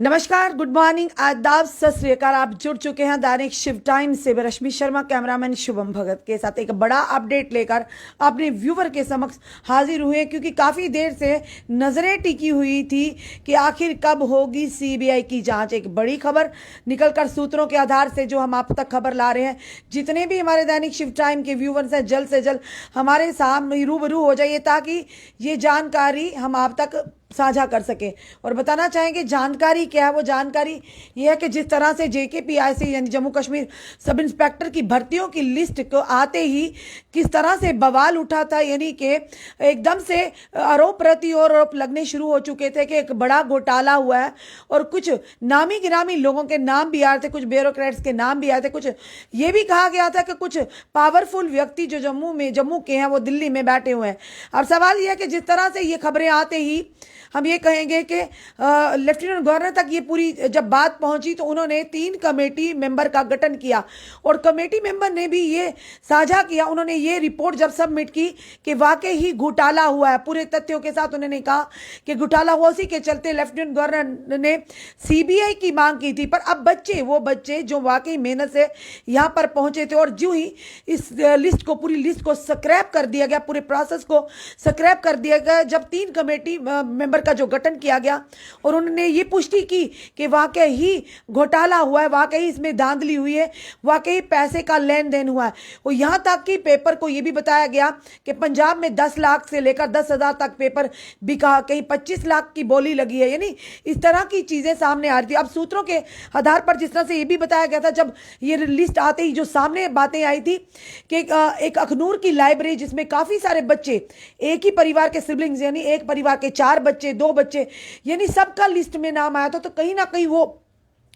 नमस्कार, good morning, आदाब, सत श्री अकाल। आप जुड़ चुके हैं दैनिक शिव टाइम से। मैं रश्मि शर्मा, कैमरामैन शुभम भगत के साथ एक बड़ा अपडेट लेकर अपने व्यूवर के समक्ष हाजिर हुए, क्योंकि काफ़ी देर से नज़रें टिकी हुई थी कि आखिर कब होगी सीबीआई की जांच। एक बड़ी खबर निकलकर सूत्रों के आधार से जो हम आप तक खबर ला रहे हैं, जितने भी हमारे दैनिक शिव टाइम के व्यूवर्स हैं, जल्द से जल्द हमारे सामने रूबरू हो जाइए ताकि ये जानकारी हम आप तक साझा कर सके। और बताना चाहेंगे जानकारी क्या है। वो जानकारी ये है कि जिस तरह से JKPIC यानी जम्मू कश्मीर सब इंस्पेक्टर की भर्तियों की लिस्ट को आते ही किस तरह से बवाल उठा था, यानी कि एकदम से आरोप प्रति आरोप लगने शुरू हो चुके थे कि एक बड़ा घोटाला हुआ है। और कुछ नामी गिरामी लोगों के नाम भी आए थे, कुछ ब्यूरोक्रेट्स के नाम भी आए थे, कुछ ये भी कहा गया था कि कुछ पावरफुल व्यक्ति जो जम्मू के हैं वो दिल्ली में बैठे हुए हैं। अब सवाल यह है कि जिस तरह से ये खबरें आते ही हम ये कहेंगे कि लेफ्टिनेंट गवर्नर तक ये पूरी जब बात पहुंची तो उन्होंने 3 कमेटी मेंबर का गठन किया और कमेटी मेंबर ने भी ये साझा किया। उन्होंने ये रिपोर्ट जब सबमिट की कि वाकई ही घोटाला हुआ है, पूरे तथ्यों के साथ उन्होंने कहा कि घोटाला हुआ। उसी के चलते लेफ्टिनेंट गवर्नर ने सीबीआई की मांग की थी। पर अब वो बच्चे जो वाकई मेहनत से यहाँ पर पहुंचे थे और जो ही इस लिस्ट को, पूरी लिस्ट को स्क्रैप कर दिया गया, पूरे प्रोसेस को स्क्रैप कर दिया गया, जब 3 कमेटी मेंबर का जो गठन किया गया और उन्होंने ये पुष्टि की कि वाकई ही घोटाला हुआ है, वाकई इसमें धांधली हुई है, वाकई पैसे का लेन देन हुआ है। और यहां तक कि पेपर को यह भी बताया गया कि पंजाब में 10 लाख से लेकर 10,000 तक पेपर बिका, कहीं 25 लाख की बोली लगी है, यानी इस तरह की चीजें सामने आ रही थी। अब सूत्रों के आधार पर जिस तरह से यह भी बताया गया था, जब ये लिस्ट आते ही जो सामने बातें आई थी कि एक अखनूर की लाइब्रेरी जिसमें काफी सारे बच्चे, एक ही परिवार के सिबलिंग्स, यानी एक परिवार के 4 बच्चे, 2 बच्चे, यानी सबका लिस्ट में नाम आया था, तो कहीं ना कहीं वो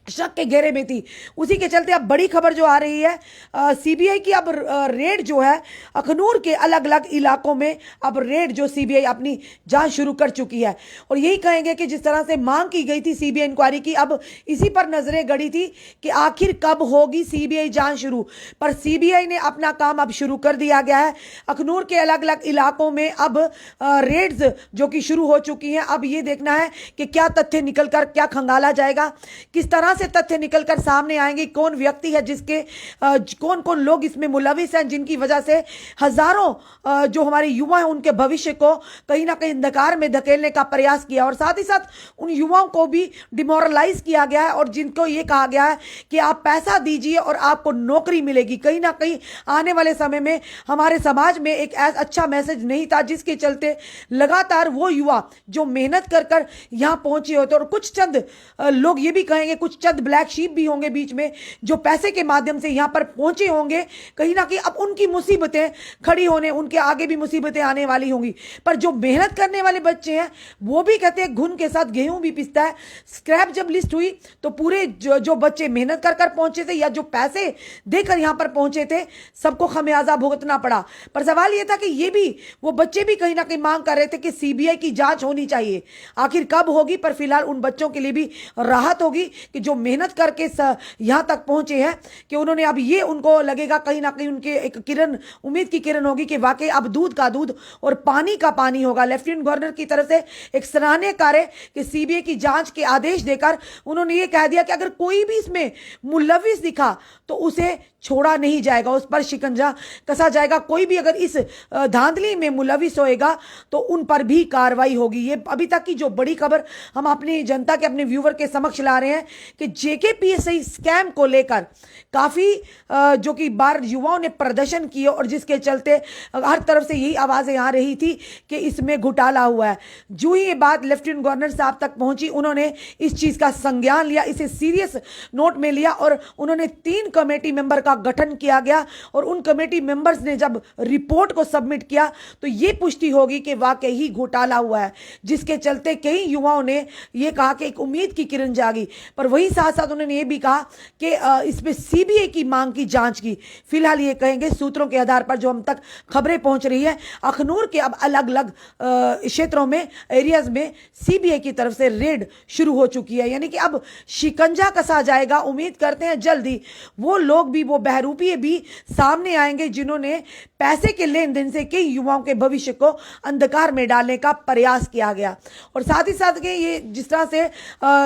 शक के घेरे में थी। उसी के चलते अब बड़ी खबर जो आ रही है, सीबीआई की अब रेड जो है अखनूर के अलग अलग इलाकों में, अब रेड जो सीबीआई अपनी जांच शुरू कर चुकी है। और यही कहेंगे कि जिस तरह से मांग की गई थी सीबीआई इंक्वायरी की, अब इसी पर नजरें गड़ी थी कि आखिर कब होगी सीबीआई जांच शुरू। पर सीबीआई ने अपना काम अब शुरू कर दिया गया है। अखनूर के अलग अलग इलाकों में अब रेड्स जो कि शुरू हो चुकी हैं। अब ये देखना है कि क्या तथ्य निकलकर क्या खंगाला जाएगा, किस तरह से तथ्य निकलकर सामने आएंगे, कौन व्यक्ति है जिसके कौन कौन लोग इसमें मुलविस हैं, जिनकी वजह से हजारों जो हमारे युवा हैं उनके भविष्य को कहीं ना कहीं अंधकार में धकेलने का प्रयास किया। और साथ ही साथ उन युवाओं को भी डिमोरलाइज किया गया है और जिनको ये कहा गया है कि आप पैसा दीजिए और आपको नौकरी मिलेगी। कहीं ना कहीं आने वाले समय में हमारे समाज में एक अच्छा मैसेज नहीं था, जिसके चलते लगातार वो युवा जो मेहनत कर कर यहां पहुंचे होते, और कुछ चंद लोग ये भी कहेंगे, कुछ चंद ब्लैक शीप भी होंगे बीच में जो पैसे के माध्यम से यहां पर पहुंचे होंगे। कहीं ना कहीं अब उनकी मुसीबतें खड़ी होने, उनके आगे भी मुसीबतें आने वाली होंगी। पर जो मेहनत करने वाले बच्चे हैं वो भी कहते हैं घुन के साथ गेहूं भी पिसता है। स्क्रैप जब लिस्ट हुई तो पूरे जो बच्चे मेहनत कर कर पहुंचे थे या जो पैसे देकर यहां पर पहुंचे थे, सबको खमियाजा भुगतना पड़ा। पर सवाल यह था कि ये भी वो बच्चे भी कहीं ना कहीं मांग कर रहे थे कि सीबीआई की जांच होनी चाहिए। आखिर कब होगी, पर फिलहाल उन बच्चों के लिए भी राहत होगी कि जो मेहनत करके यहां तक पहुंचे हैं, कि उन्होंने अब ये उनको लगेगा कहीं ना कहीं उनके एक किरण, उम्मीद की किरण होगी कि वाकई अब दूध का दूध और पानी का पानी होगा। लेफ्टिनेंट गवर्नर की तरफ से एक सराहनीय कार्य कि सीबीआई की जांच के आदेश देकर उन्होंने ये कह दिया कि अगर कोई भी इसमें मुलविस दिखा तो उसे छोड़ा नहीं जाएगा, उस पर शिकंजा कसा जाएगा। कोई भी अगर इस धांधली में मुलविस होएगा तो उन पर भी कार्रवाई होगी। ये अभी तक की जो बड़ी खबर हम अपनी जनता के, अपने व्यूवर के समक्ष ला रहे हैं कि JKPIC स्कैम को लेकर काफी जो कि बार युवाओं ने प्रदर्शन किए और जिसके चलते हर तरफ से यही आवाजें आ रही थी कि इसमें घोटाला हुआ है। जो ही ये बात लेफ्टिनेंट गवर्नर साहब तक पहुंची, उन्होंने इस चीज का संज्ञान लिया, इसे सीरियस नोट में लिया और उन्होंने 3 कमेटी मेंबर का गठन किया गया। और उन कमेटी मेंबर्स ने जब रिपोर्ट को सबमिट किया तो यह पुष्टि होगी कि वाकई ही घोटाला हुआ है, जिसके चलते कई युवाओं ने यह कहा कि एक उम्मीद की किरण जागी। पर वही साथ साथ उन्होंने ये भी कहा कि इसमें सीबीआई की मांग की जांच की। फिलहाल ये कहेंगे सूत्रों के आधार पर जो हम तक खबरें पहुंच रही है, अखनूर के अब अलग अलग क्षेत्रों में, एरियाज में सीबीआई की तरफ से रेड शुरू हो चुकी है, यानी कि अब शिकंजा कसा जाएगा। उम्मीद करते हैं जल्दी वो लोग भी, वो वो बहरूपी भी सामने आएंगे जिन्होंने पैसे के लेन देन से कई युवाओं के भविष्य को अंधकार में डालने का प्रयास किया गया। और साथ ही साथ के ये जिस तरह से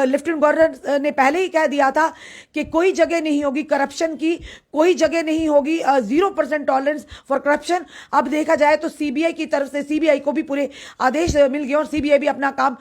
लेफ्टिनेंट गवर्नर ने पहले ही कह दिया था कि कोई जगह नहीं होगी करप्शन की, कोई जगह नहीं होगी, 0% टॉलरेंस फॉर करप्शन। अब देखा जाए तो सीबीआई की तरफ से सीबीआई को भी पूरे आदेश मिल गए और सीबीआई भी अपना काम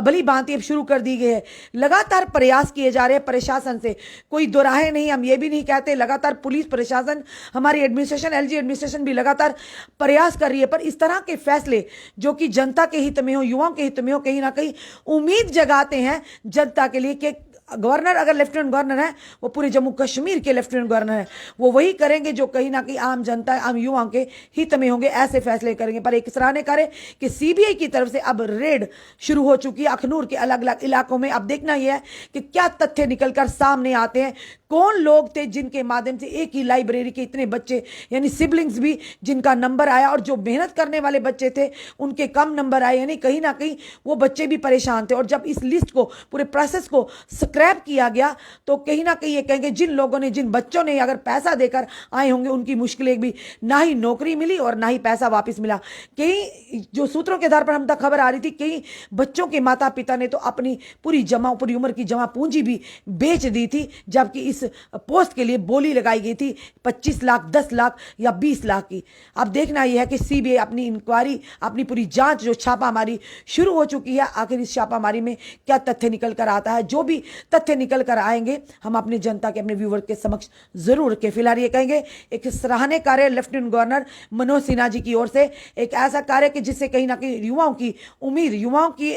भली भांति अब शुरू कर दी गई है। लगातार प्रयास किए जा रहे हैं प्रशासन से, कोई दो राहें नहीं। हम ये भी नहीं कहते, लगातार पुलिस प्रशासन, हमारी एडमिनिस्ट्रेशन, एलजी एडमिनिस्ट्रेशन भी लगातार प्रयास कर रही है, पर इस तरह के फैसले जो कि जनता के हित में हो, युवाओं के हित में हो, कहीं ना कहीं उम्मीद जगाते हैं जनता के लिए कि गवर्नर अगर लेफ्टिनेंट गवर्नर है वो पूरे जम्मू कश्मीर के लेफ्टिनेंट गवर्नर है, वो वही करेंगे जो कहीं ना कहीं आम जनता, आम युवाओं के हित में होंगे, ऐसे फैसले करेंगे। पर एक सराहनीय कार्य कि सीबीआई की तरफ से अब रेड शुरू हो चुकी है अखनूर के अलग अलग इलाकों में। अब देखना यह है कि क्या तथ्य निकलकर सामने आते हैं, कौन लोग थे जिनके माध्यम से एक ही लाइब्रेरी के इतने बच्चे यानी सिबलिंग्स भी जिनका नंबर आया, और जो मेहनत करने वाले बच्चे थे उनके कम नंबर आए, यानी कहीं ना कहीं वो बच्चे भी परेशान थे। और जब इस लिस्ट को, पूरे प्रोसेस को स्क्रैप किया गया तो कहीं ना कहीं ये कहेंगे जिन लोगों ने, जिन बच्चों ने अगर पैसा देकर आए होंगे उनकी मुश्किलें भी, ना ही नौकरी मिली और ना ही पैसा वापस मिला। कई जो सूत्रों के आधार पर हम तक खबर आ रही थी, कई बच्चों के माता पिता ने तो अपनी पूरी उम्र की जमा पूंजी भी बेच दी थी, जबकि इस पोस्ट के लिए बोली लगाई गई थी 25 लाख, 10 लाख या 20 लाख की। अब देखना यह है कि सीबीआई अपनी इंक्वायरी, अपनी पूरी जांच, जो छापामारी शुरू हो चुकी है, आखिर इस छापामारी में क्या तथ्य निकल कर आता है। जो भी तथ्य निकल कर आएंगे हम अपनी जनता के, अपने व्यूवर के समक्ष जरूर रखें। फिलहाल ये कहेंगे एक सराहनीय कार्य लेफ्टिनेंट गवर्नर मनोज सिन्हा जी की ओर से, एक ऐसा कार्य कि जिससे कहीं ना कहीं युवाओं की उम्मीद, युवाओं की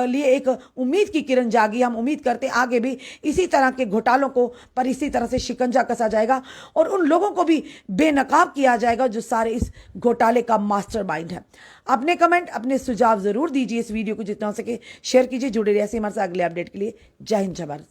लिए एक उम्मीद की किरण जागी। हम उम्मीद करते आगे भी इसी तरह के घोटालों को पर इसी तरह से शिकंजा कसा जाएगा और उन लोगों को भी बेनकाब किया जाएगा जो सारे इस घोटाले का मास्टरमाइंड है। अपने कमेंट, अपने सुझाव जरूर दीजिए। इस वीडियो को जितना हो सके शेयर कीजिए। जुड़े रहिए हमारे साथ अगले अपडेट के लिए। जय हिंद, जय भारत।